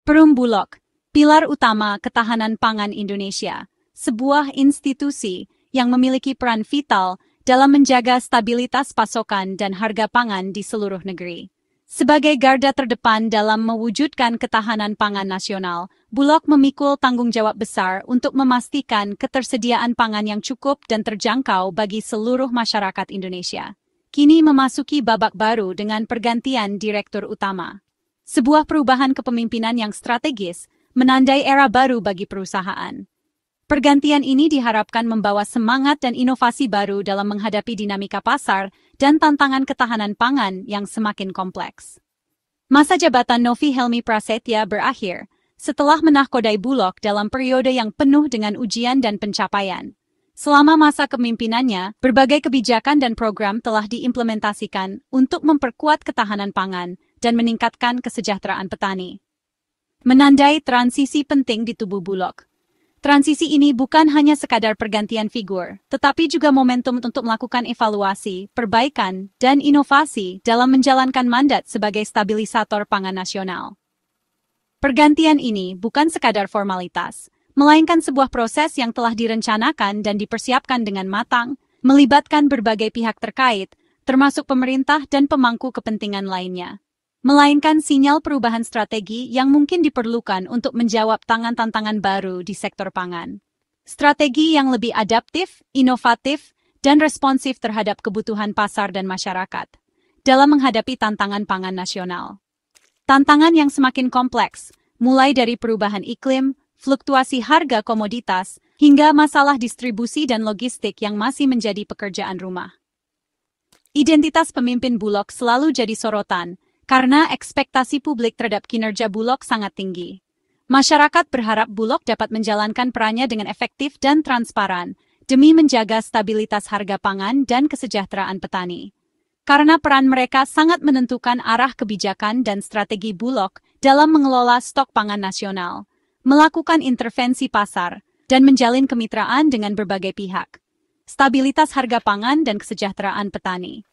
Perum Bulog, pilar utama ketahanan pangan Indonesia, sebuah institusi yang memiliki peran vital dalam menjaga stabilitas pasokan dan harga pangan di seluruh negeri. Sebagai garda terdepan dalam mewujudkan ketahanan pangan nasional, Bulog memikul tanggung jawab besar untuk memastikan ketersediaan pangan yang cukup dan terjangkau bagi seluruh masyarakat Indonesia. Kini memasuki babak baru dengan pergantian direktur utama. Sebuah perubahan kepemimpinan yang strategis menandai era baru bagi perusahaan. Pergantian ini diharapkan membawa semangat dan inovasi baru dalam menghadapi dinamika pasar dan tantangan ketahanan pangan yang semakin kompleks. Masa jabatan Novi Helmi Prasetya berakhir setelah menahkodai Bulog dalam periode yang penuh dengan ujian dan pencapaian. Selama masa kepemimpinannya, berbagai kebijakan dan program telah diimplementasikan untuk memperkuat ketahanan pangan dan meningkatkan kesejahteraan petani. Menandai transisi penting di tubuh Bulog. Transisi ini bukan hanya sekadar pergantian figur, tetapi juga momentum untuk melakukan evaluasi, perbaikan, dan inovasi dalam menjalankan mandat sebagai stabilisator pangan nasional. Pergantian ini bukan sekadar formalitas, melainkan sebuah proses yang telah direncanakan dan dipersiapkan dengan matang, melibatkan berbagai pihak terkait, termasuk pemerintah dan pemangku kepentingan lainnya. Melainkan sinyal perubahan strategi yang mungkin diperlukan untuk menjawab tantangan baru di sektor pangan. Strategi yang lebih adaptif, inovatif, dan responsif terhadap kebutuhan pasar dan masyarakat dalam menghadapi tantangan pangan nasional. Tantangan yang semakin kompleks, mulai dari perubahan iklim, fluktuasi harga komoditas, hingga masalah distribusi dan logistik yang masih menjadi pekerjaan rumah. Identitas pemimpin Bulog selalu jadi sorotan, karena ekspektasi publik terhadap kinerja Bulog sangat tinggi. Masyarakat berharap Bulog dapat menjalankan perannya dengan efektif dan transparan, demi menjaga stabilitas harga pangan dan kesejahteraan petani. Karena peran mereka sangat menentukan arah kebijakan dan strategi Bulog dalam mengelola stok pangan nasional, melakukan intervensi pasar, dan menjalin kemitraan dengan berbagai pihak. Stabilitas harga pangan dan kesejahteraan petani.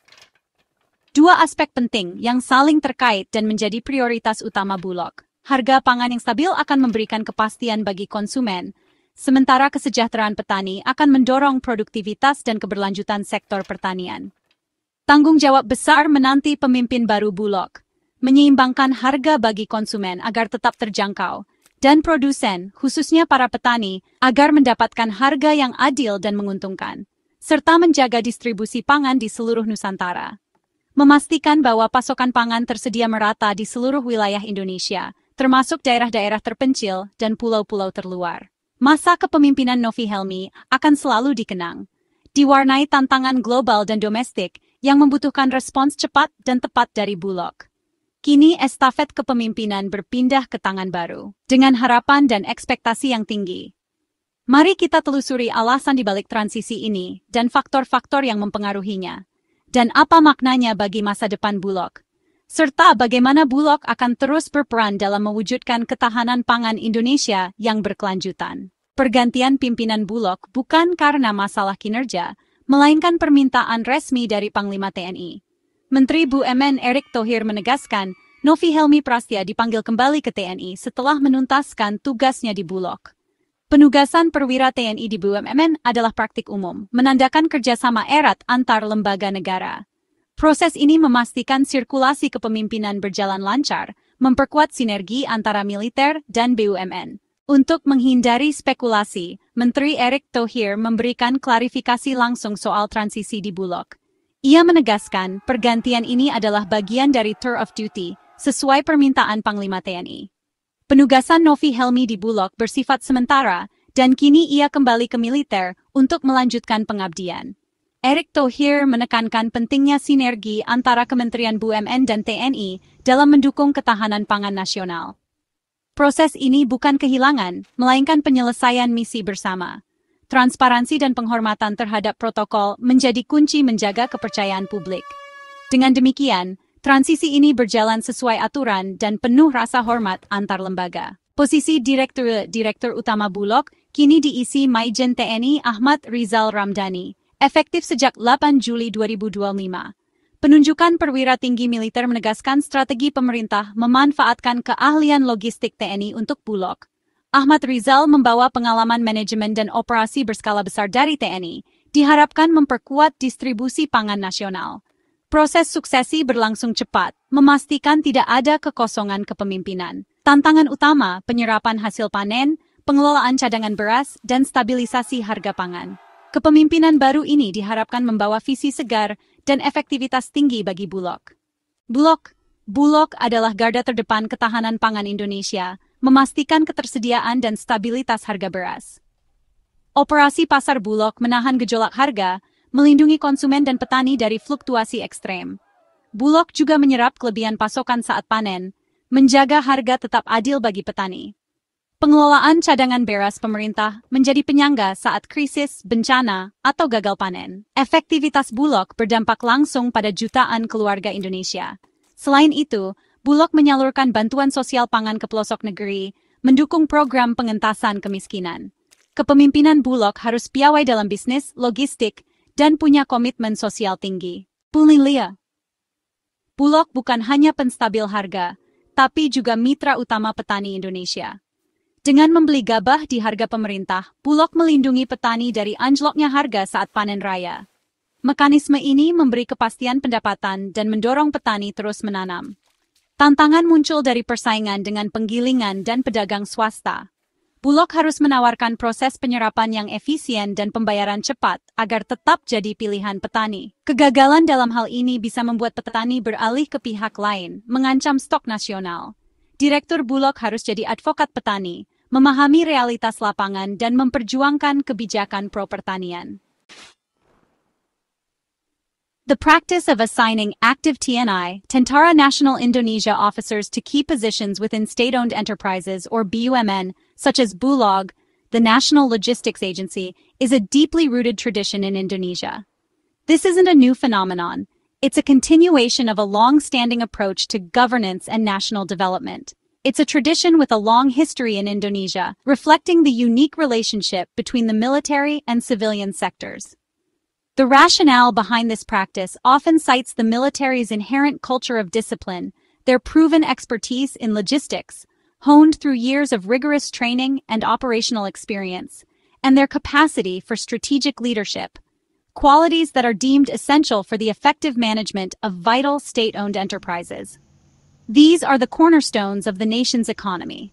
Dua aspek penting yang saling terkait dan menjadi prioritas utama Bulog. Harga pangan yang stabil akan memberikan kepastian bagi konsumen, sementara kesejahteraan petani akan mendorong produktivitas dan keberlanjutan sektor pertanian. Tanggung jawab besar menanti pemimpin baru Bulog, menyeimbangkan harga bagi konsumen agar tetap terjangkau, dan produsen, khususnya para petani, agar mendapatkan harga yang adil dan menguntungkan, serta menjaga distribusi pangan di seluruh Nusantara. Memastikan bahwa pasokan pangan tersedia merata di seluruh wilayah Indonesia, termasuk daerah-daerah terpencil dan pulau-pulau terluar. Masa kepemimpinan Novi Helmi akan selalu dikenang, diwarnai tantangan global dan domestik yang membutuhkan respons cepat dan tepat dari Bulog. Kini estafet kepemimpinan berpindah ke tangan baru, dengan harapan dan ekspektasi yang tinggi. Mari kita telusuri alasan dibalik transisi ini dan faktor-faktor yang mempengaruhinya. Dan apa maknanya bagi masa depan Bulog, serta bagaimana Bulog akan terus berperan dalam mewujudkan ketahanan pangan Indonesia yang berkelanjutan. Pergantian pimpinan Bulog bukan karena masalah kinerja, melainkan permintaan resmi dari Panglima TNI. Menteri BUMN Erick Thohir menegaskan, Novi Helmi Prasetya dipanggil kembali ke TNI setelah menuntaskan tugasnya di Bulog. Penugasan perwira TNI di BUMN adalah praktik umum, menandakan kerjasama erat antar lembaga negara. Proses ini memastikan sirkulasi kepemimpinan berjalan lancar, memperkuat sinergi antara militer dan BUMN. Untuk menghindari spekulasi, Menteri Erick Thohir memberikan klarifikasi langsung soal transisi di Bulog. Ia menegaskan pergantian ini adalah bagian dari tour of duty, sesuai permintaan Panglima TNI. Penugasan Novi Helmi di Bulog bersifat sementara, dan kini ia kembali ke militer untuk melanjutkan pengabdian. Erick Thohir menekankan pentingnya sinergi antara Kementerian BUMN dan TNI dalam mendukung ketahanan pangan nasional. Proses ini bukan kehilangan, melainkan penyelesaian misi bersama. Transparansi dan penghormatan terhadap protokol menjadi kunci menjaga kepercayaan publik. Dengan demikian, transisi ini berjalan sesuai aturan dan penuh rasa hormat antar lembaga. Posisi Direktur Utama Bulog kini diisi Maijen TNI Ahmad Rizal Ramdhani, efektif sejak 8 Juli 2025. Penunjukan perwira tinggi militer menegaskan strategi pemerintah memanfaatkan keahlian logistik TNI untuk Bulog. Ahmad Rizal membawa pengalaman manajemen dan operasi berskala besar dari TNI, diharapkan memperkuat distribusi pangan nasional. Proses suksesi berlangsung cepat, memastikan tidak ada kekosongan kepemimpinan. Tantangan utama, penyerapan hasil panen, pengelolaan cadangan beras, dan stabilisasi harga pangan. Kepemimpinan baru ini diharapkan membawa visi segar dan efektivitas tinggi bagi Bulog. Bulog adalah garda terdepan ketahanan pangan Indonesia, memastikan ketersediaan dan stabilitas harga beras. Operasi pasar Bulog menahan gejolak harga, melindungi konsumen dan petani dari fluktuasi ekstrem. Bulog juga menyerap kelebihan pasokan saat panen, menjaga harga tetap adil bagi petani. Pengelolaan cadangan beras pemerintah menjadi penyangga saat krisis, bencana, atau gagal panen. Efektivitas Bulog berdampak langsung pada jutaan keluarga Indonesia. Selain itu, Bulog menyalurkan bantuan sosial pangan ke pelosok negeri, mendukung program pengentasan kemiskinan. Kepemimpinan Bulog harus piawai dalam bisnis, logistik, dan punya komitmen sosial tinggi. Bulog bukan hanya penstabil harga, tapi juga mitra utama petani Indonesia. Dengan membeli gabah di harga pemerintah, Bulog melindungi petani dari anjloknya harga saat panen raya. Mekanisme ini memberi kepastian pendapatan dan mendorong petani terus menanam. Tantangan muncul dari persaingan dengan penggilingan dan pedagang swasta. Bulog harus menawarkan proses penyerapan yang efisien dan pembayaran cepat agar tetap jadi pilihan petani. Kegagalan dalam hal ini bisa membuat petani beralih ke pihak lain, mengancam stok nasional. Direktur Bulog harus jadi advokat petani, memahami realitas lapangan dan memperjuangkan kebijakan pro-pertanian. The practice of assigning active TNI, Tentara Nasional Indonesia officers to key positions within state-owned enterprises or BUMN, such as Bulog, the National Logistics Agency, is a deeply rooted tradition in Indonesia. This isn't a new phenomenon. It's a continuation of a long-standing approach to governance and national development. It's a tradition with a long history in Indonesia, reflecting the unique relationship between the military and civilian sectors. The rationale behind this practice often cites the military's inherent culture of discipline, their proven expertise in logistics, honed through years of rigorous training and operational experience, and their capacity for strategic leadership, qualities that are deemed essential for the effective management of vital state-owned enterprises. These are the cornerstones of the nation's economy.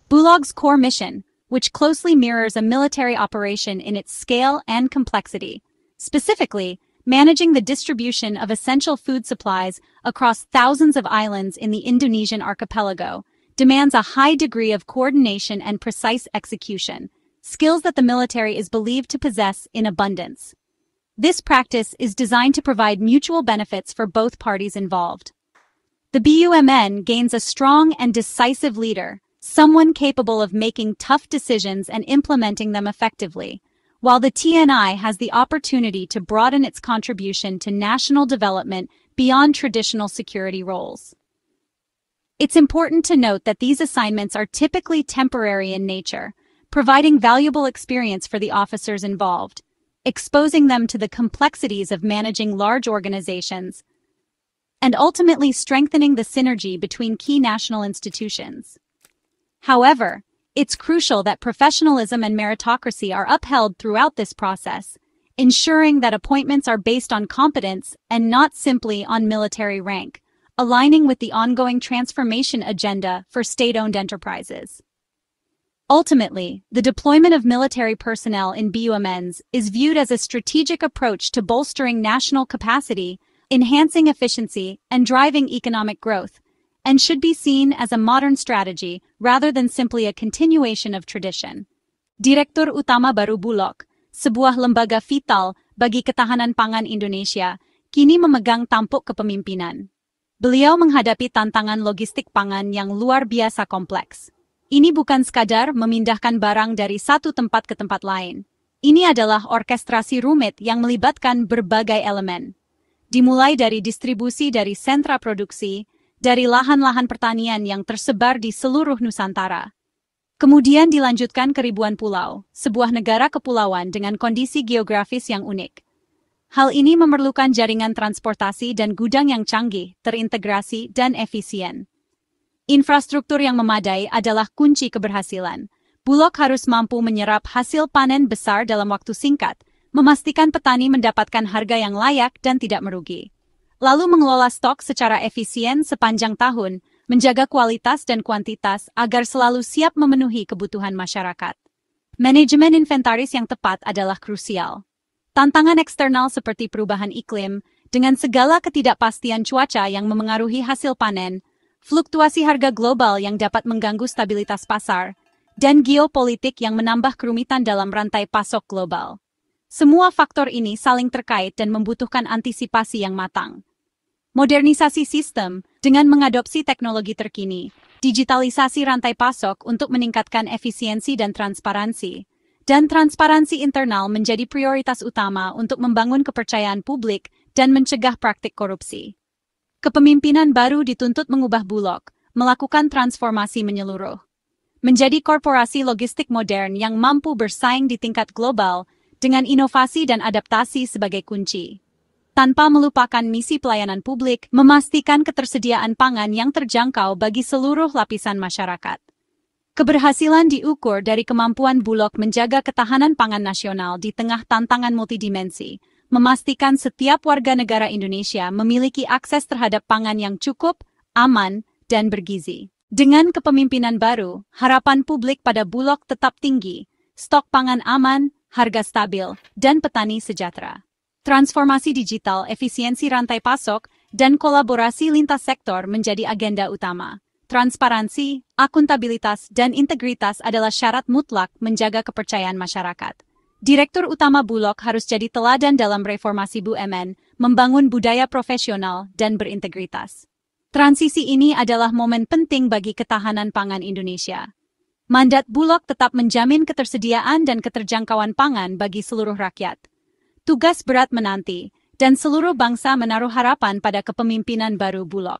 Bulog's core mission, which closely mirrors a military operation in its scale and complexity, specifically managing the distribution of essential food supplies across thousands of islands in the Indonesian archipelago, demands a high degree of coordination and precise execution, skills that the military is believed to possess in abundance. This practice is designed to provide mutual benefits for both parties involved. The BUMN gains a strong and decisive leader, someone capable of making tough decisions and implementing them effectively, while the TNI has the opportunity to broaden its contribution to national development beyond traditional security roles. It's important to note that these assignments are typically temporary in nature, providing valuable experience for the officers involved, exposing them to the complexities of managing large organizations, and ultimately strengthening the synergy between key national institutions. However, it's crucial that professionalism and meritocracy are upheld throughout this process, ensuring that appointments are based on competence and not simply on military rank, aligning with the ongoing transformation agenda for state-owned enterprises. Ultimately, the deployment of military personnel in BUMNs is viewed as a strategic approach to bolstering national capacity, enhancing efficiency, and driving economic growth, and should be seen as a modern strategy rather than simply a continuation of tradition. Direktur Utama baru Bulog, sebuah lembaga vital bagi ketahanan pangan Indonesia, kini memegang tampuk kepemimpinan. Beliau menghadapi tantangan logistik pangan yang luar biasa kompleks. Ini bukan sekadar memindahkan barang dari satu tempat ke tempat lain. Ini adalah orkestrasi rumit yang melibatkan berbagai elemen. Dimulai dari distribusi dari sentra produksi, dari lahan-lahan pertanian yang tersebar di seluruh Nusantara. Kemudian dilanjutkan ke ribuan pulau, sebuah negara kepulauan dengan kondisi geografis yang unik. Hal ini memerlukan jaringan transportasi dan gudang yang canggih, terintegrasi, dan efisien. Infrastruktur yang memadai adalah kunci keberhasilan. Bulog harus mampu menyerap hasil panen besar dalam waktu singkat, memastikan petani mendapatkan harga yang layak dan tidak merugi. Lalu mengelola stok secara efisien sepanjang tahun, menjaga kualitas dan kuantitas agar selalu siap memenuhi kebutuhan masyarakat. Manajemen inventaris yang tepat adalah krusial. Tantangan eksternal seperti perubahan iklim, dengan segala ketidakpastian cuaca yang memengaruhi hasil panen, fluktuasi harga global yang dapat mengganggu stabilitas pasar, dan geopolitik yang menambah kerumitan dalam rantai pasok global. Semua faktor ini saling terkait dan membutuhkan antisipasi yang matang. Modernisasi sistem dengan mengadopsi teknologi terkini, digitalisasi rantai pasok untuk meningkatkan efisiensi dan transparansi internal menjadi prioritas utama untuk membangun kepercayaan publik dan mencegah praktik korupsi. Kepemimpinan baru dituntut mengubah Bulog, melakukan transformasi menyeluruh, menjadi korporasi logistik modern yang mampu bersaing di tingkat global dengan inovasi dan adaptasi sebagai kunci. Tanpa melupakan misi pelayanan publik, memastikan ketersediaan pangan yang terjangkau bagi seluruh lapisan masyarakat. Keberhasilan diukur dari kemampuan Bulog menjaga ketahanan pangan nasional di tengah tantangan multidimensi, memastikan setiap warga negara Indonesia memiliki akses terhadap pangan yang cukup, aman, dan bergizi. Dengan kepemimpinan baru, harapan publik pada Bulog tetap tinggi, stok pangan aman, harga stabil, dan petani sejahtera. Transformasi digital, efisiensi rantai pasok, dan kolaborasi lintas sektor menjadi agenda utama. Transparansi, akuntabilitas, dan integritas adalah syarat mutlak menjaga kepercayaan masyarakat. Direktur utama Bulog harus jadi teladan dalam reformasi BUMN, membangun budaya profesional dan berintegritas. Transisi ini adalah momen penting bagi ketahanan pangan Indonesia. Mandat Bulog tetap menjamin ketersediaan dan keterjangkauan pangan bagi seluruh rakyat. Tugas berat menanti, dan seluruh bangsa menaruh harapan pada kepemimpinan baru Bulog.